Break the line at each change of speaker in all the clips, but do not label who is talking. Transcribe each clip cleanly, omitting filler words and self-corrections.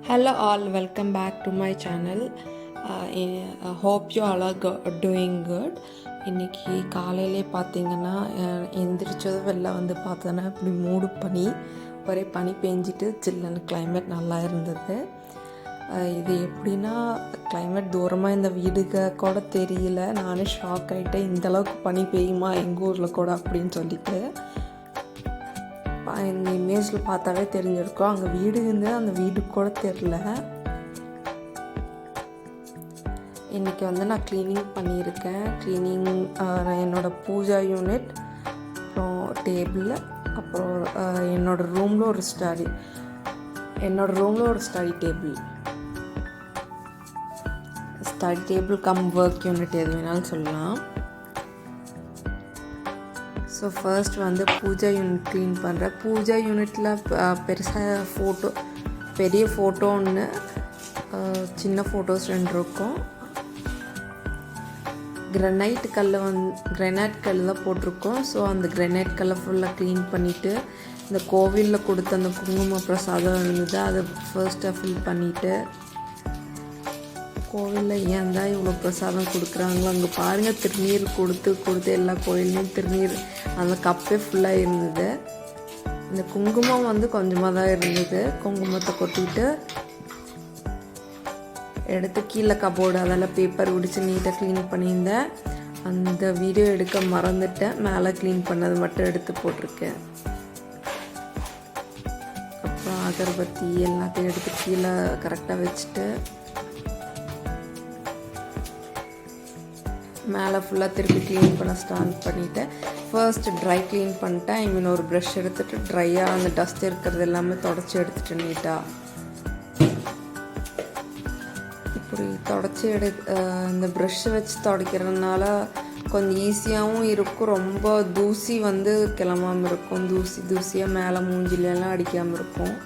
Hello all, welcome back to my channel. Hope you all are doing good. இன்றைக்கி காலையிலே பார்த்தீங்கன்னா எந்திரிச்சதும் வெளில வந்து பார்த்தோன்னா இப்படி மூடு பனி ஒரே பனி பெஞ்சிட்டு சில்லுன்னு கிளைமேட் நல்லா இருந்தது. இது எப்படின்னா கிளைமேட் தூரமாக இந்த வீடுக கூட தெரியல. நானே ஷாக் ஆகிட்டேன், இந்தளவுக்கு பனி பெய்யுமா எங்கள் ஊரில் கூட அப்படின்னு சொல்லிட்டு. இந்த இமேஜில் பார்த்தாவே தெரிஞ்சிருக்கோம், அங்கே வீடு இருந்து அந்த வீட்டுக்கு கூட தெரில. இன்றைக்கி வந்து நான் க்ளீனிங் பண்ணியிருக்கேன். என்னோடய பூஜா யூனிட், அப்புறம் டேபிள், அப்புறம் என்னோடய ரூமில் ஒரு study table come work unit எது வேணாலும் சொல்லலாம். ஸோ ஃபர்ஸ்ட் வந்து பூஜா யூனிட் க்ளீன் பண்ணுறேன். பூஜா யூனிட்டில் பெருசாக பெரிய ஃபோட்டோ ஒன்று, சின்ன ஃபோட்டோஸ் 2 இருக்கும். கிரனைட் கல் தான் போட்டிருக்கோம். ஸோ அந்த கிரனைட் கல்லை ஃபுல்லாக க்ளீன் பண்ணிவிட்டு, இந்த கோவிலில் கொடுத்த அந்த குங்கும பிரசாதம் இருந்தது, அதை ஃபர்ஸ்ட்டாக ஃபில் பண்ணிவிட்டு, கோவிலில் ஏன் தான் இவ்வளோ பிரசாதம் கொடுக்குறாங்களோ அங்கே பாருங்கள், திருநீர் கொடுத்து எல்லா கோயில்லையும் திருநீர் அந்த கப்பே ஃபுல்லாக இருந்தது. இந்த குங்குமம் வந்து கொஞ்சமாக தான் இருந்தது. குங்குமத்தை கொட்டிட்டு எடுத்து கீழே கபோர்டு அதெல்லாம் பேப்பர் உடித்து நீட்டாக க்ளீன் பண்ணியிருந்தேன். அந்த வீடியோ எடுக்க மறந்துட்டேன், மேலே க்ளீன் பண்ணது மட்டும் எடுத்து போட்டிருக்கேன். அப்புறம் அகர்பத்தி எல்லாத்தையும் எடுத்து கீழே கரெக்டாக வச்சுட்டு மேலே ஃபுல்லாக திருப்பி க்ளீன் பண்ண ஸ்டார்ட் பண்ணிவிட்டேன். ஃபர்ஸ்ட் ட்ரை க்ளீன் பண்ணிட்டேன். ஒரு ப்ரஷ் எடுத்துகிட்டு ட்ரையாக அந்த டஸ்ட் இருக்கிறது எல்லாமே தொடச்சி எடுத்துகிட்டு நீட்டாக இப்படி தொடச்சி இந்த ப்ரஷ்ஷை வச்சு துடைக்கிறதுனால கொஞ்சம் ஈஸியாகவும் இருக்கும். ரொம்ப தூசி வந்து கிளம்பாமல் இருக்கும். தூசியாக மேலே மூஞ்சிலெல்லாம் அடிக்காமல் இருக்கும்.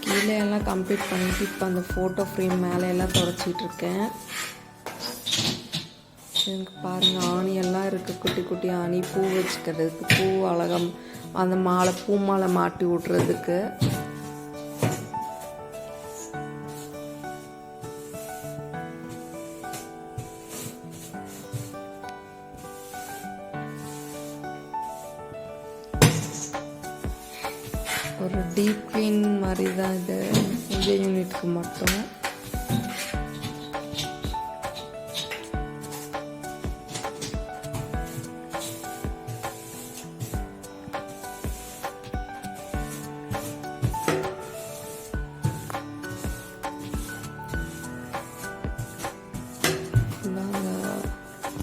கீழே எல்லாம் கம்ப்ளீட் பண்ணிவிட்டு இப்போ அந்த ஃபோட்டோ ஃப்ரேம் மேலே எல்லாம் தொடச்சிட்ருக்கேன். எனக்கு பாருங்கள், ஆணியெல்லாம் இருக்குது, குட்டி குட்டி ஆணி, பூ வச்சுக்கிறதுக்கு, பூ அழகம் அந்த பூ மாலை மாட்டி விட்றதுக்கு. ஒரு டீப் க்ளீன் மாதிரி தான் இது, பூஜை யூனிட்க்கு மட்டும்.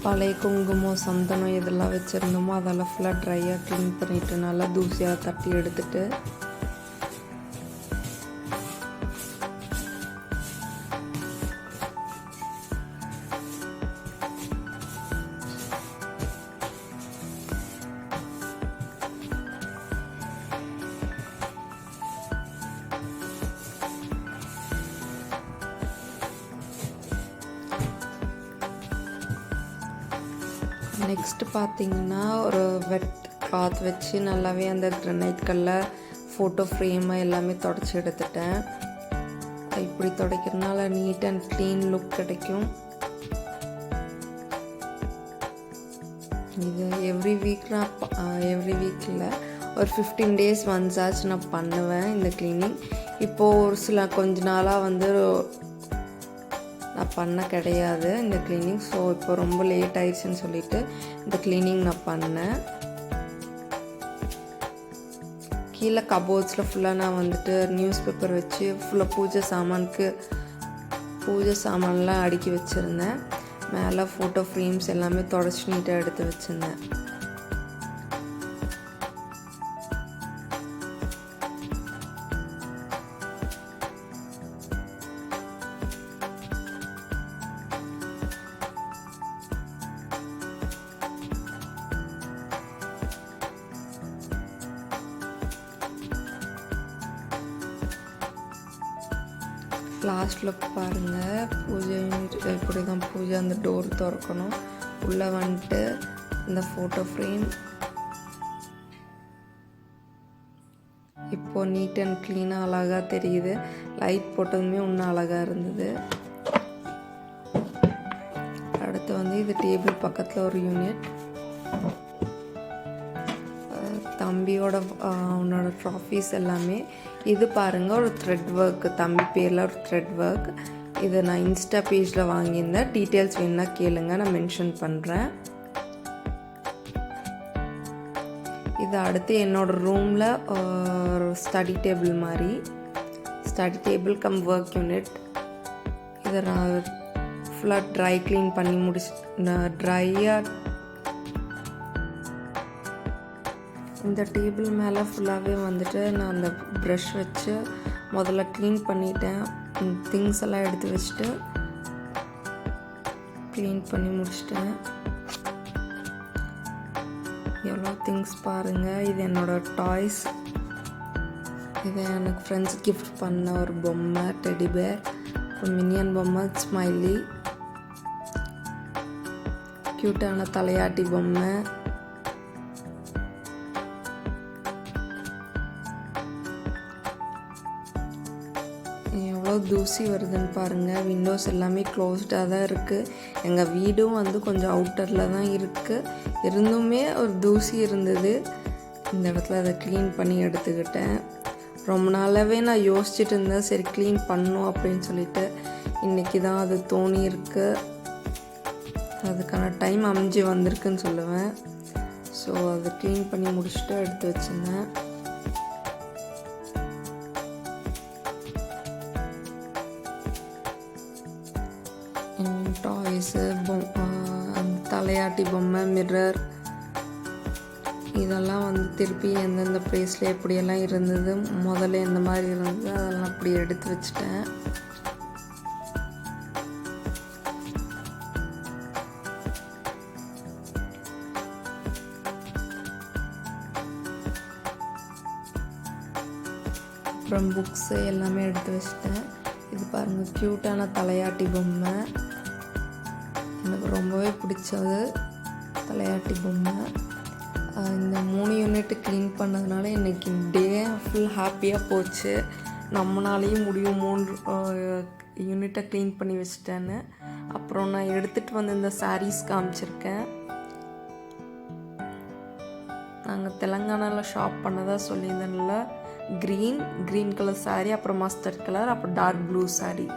பழைய குங்குமம், சந்தனம் இதெல்லாம் வச்சுருந்தோமோ அதெல்லாம் ஃபுல்லாக ட்ரையாக க்ளீன் பண்ணிவிட்டு நல்லா தூசியாக தட்டி எடுத்துட்டு நெக்ஸ்ட்டு பார்த்திங்கன்னா ஒரு வெட் கிளாத் வச்சு நல்லாவே அந்த கிரனைட் கல்லை ஃபோட்டோ ஃப்ரேமை எல்லாமே தொடச்சி எடுத்துட்டேன். இப்படி துடைக்கிறதுனால நீட் அண்ட் க்ளீன் லுக் கிடைக்கும். இது எவ்ரி வீக்கில் ஒரு 15 days ஒன்ஸ் ஆச்சு நான் பண்ணுவேன் இந்த க்ளீனிங். இப்போது ஒரு சில கொஞ்ச நாளாக வந்து நான் பண்ண கிடையாது இந்த க்ளீனிங். ஸோ இப்போ ரொம்ப லேட் ஆயிடுச்சுன்னு சொல்லிட்டு இந்த க்ளீனிங் நான் பண்ணேன். கீழே கபோர்ட்ஸில் ஃபுல்லாக நான் வந்துட்டு நியூஸ் பேப்பர் வச்சு ஃபுல்லாக பூஜை சாமான்லாம் அடுக்கி வச்சுருந்தேன். மேலே ஃபோட்டோ ஃப்ரேம்ஸ் எல்லாமே தொடச்சி நீட்டாக எடுத்து வச்சுருந்தேன். லாஸ்ட்டில் பாருங்கள் பூஜை இப்படி தான் பூஜை அந்த டோர் திறக்கணும். உள்ளே வந்துட்டு இந்த ஃபோட்டோ ஃப்ரேம் இப்போது நீட் அண்ட் க்ளீனாக அழகாக தெரியுது. லைட் போட்டதுமே இன்னும் அழகாக இருந்தது. அடுத்து வந்து இது டேபிள் பக்கத்தில் ஒரு யூனிட். தம்பியோட அவனோட ட்ராஃபீஸ் எல்லாமே. இது பாருங்கள் ஒரு த்ரெட் ஒர்க்கு, தம்பி பேரில் ஒரு த்ரெட் ஒர்க். இது நான் இன்ஸ்டா பேஜில் வாங்கியிருந்தேன். டீட்டெயில்ஸ் வேணுன்னா கேளுங்க, நான் மென்ஷன் பண்ணுறேன். இது அடுத்து என்னோடய ரூமில் ஒரு ஸ்டடி டேபிள் மாதிரி, study table come work unit. இதை நான் ஃபுல்லாக ட்ரை க்ளீன் பண்ணி இந்த டேபிள் மேலே ஃபுல்லாகவே வந்துட்டு நான் அந்த ப்ரஷ் வச்சு முதல்ல க்ளீன் பண்ணிட்டேன். திங்ஸ் எல்லாம் எடுத்து வச்சுட்டு க்ளீன் பண்ணி முடிச்சிட்டேன். எவ்வளோ திங்ஸ் பாருங்கள். இது என்னோடய டாய்ஸ். இதை எனக்கு ஃப்ரெண்ட்ஸ் கிஃப்ட் பண்ண ஒரு பொம்மை, டெடி பேர், ஒரு மினியன் பொம்மை, ஸ்மைலி, க்யூட்டான தலையாட்டி பொம்மை. எவ்வளோ தூசி வருதுன்னு பாருங்கள். விண்டோஸ் எல்லாமே க்ளோஸ்டாக தான் இருக்குது. எங்கள் வீடும் வந்து கொஞ்சம் அவுட்டரில் தான் இருக்குது. இருந்துமே ஒரு தூசி இருந்தது. இந்த இடத்துல அதை க்ளீன் பண்ணி எடுத்துக்கிட்டேன். ரொம்ப நாளாகவே நான் யோசிச்சுட்டு இருந்தேன், சரி க்ளீன் பண்ணணும் அப்படின்னு சொல்லிட்டு. இன்றைக்கி தான் அது தோணி இருக்குது. அதுக்கான டைம் அமைஞ்சு வந்திருக்குன்னு சொல்லுவேன். ஸோ அதை க்ளீன் பண்ணி முடிச்சுட்டு எடுத்து வச்சுருந்தேன். டாய்ஸு, தலையாட்டி பொம்மை, மிரர், இதெல்லாம் வந்து திருப்பி எந்தெந்த ப்ளேஸில் எப்படியெல்லாம் இருந்தது, முதல்ல எந்த மாதிரி இருந்தது, அதெல்லாம் அப்படி எடுத்து வச்சுட்டேன். அப்புறம் புக்ஸு எல்லாமே எடுத்து வச்சுட்டேன். இது பாருங்கள், க்யூட்டான தலையாட்டி பொம்மை. எனக்கு ரொம்பவே பிடிச்சது தலையாட்டி பொம்மை. இந்த 3 யூனிட்டு க்ளீன் பண்ணதுனால இன்றைக்கி டே ஃபுல் ஹாப்பியாக போச்சு. நம்மளாலேயும் முடியும் 3 யூனிட்டை க்ளீன் பண்ணி வச்சிட்டேன்னு. அப்புறம் நான் எடுத்துகிட்டு வந்து இந்த சாரீஸ் காமிச்சிருக்கேன். நாங்கள் தெலுங்கானாவில் ஷாப் பண்ணதாக சொல்லியிருந்தேன்ல, க்ரீன் கலர் சாரீ, அப்புறம் மஸ்டர்ட் கலர், அப்புறம் டார்க் ப்ளூ சாரீ.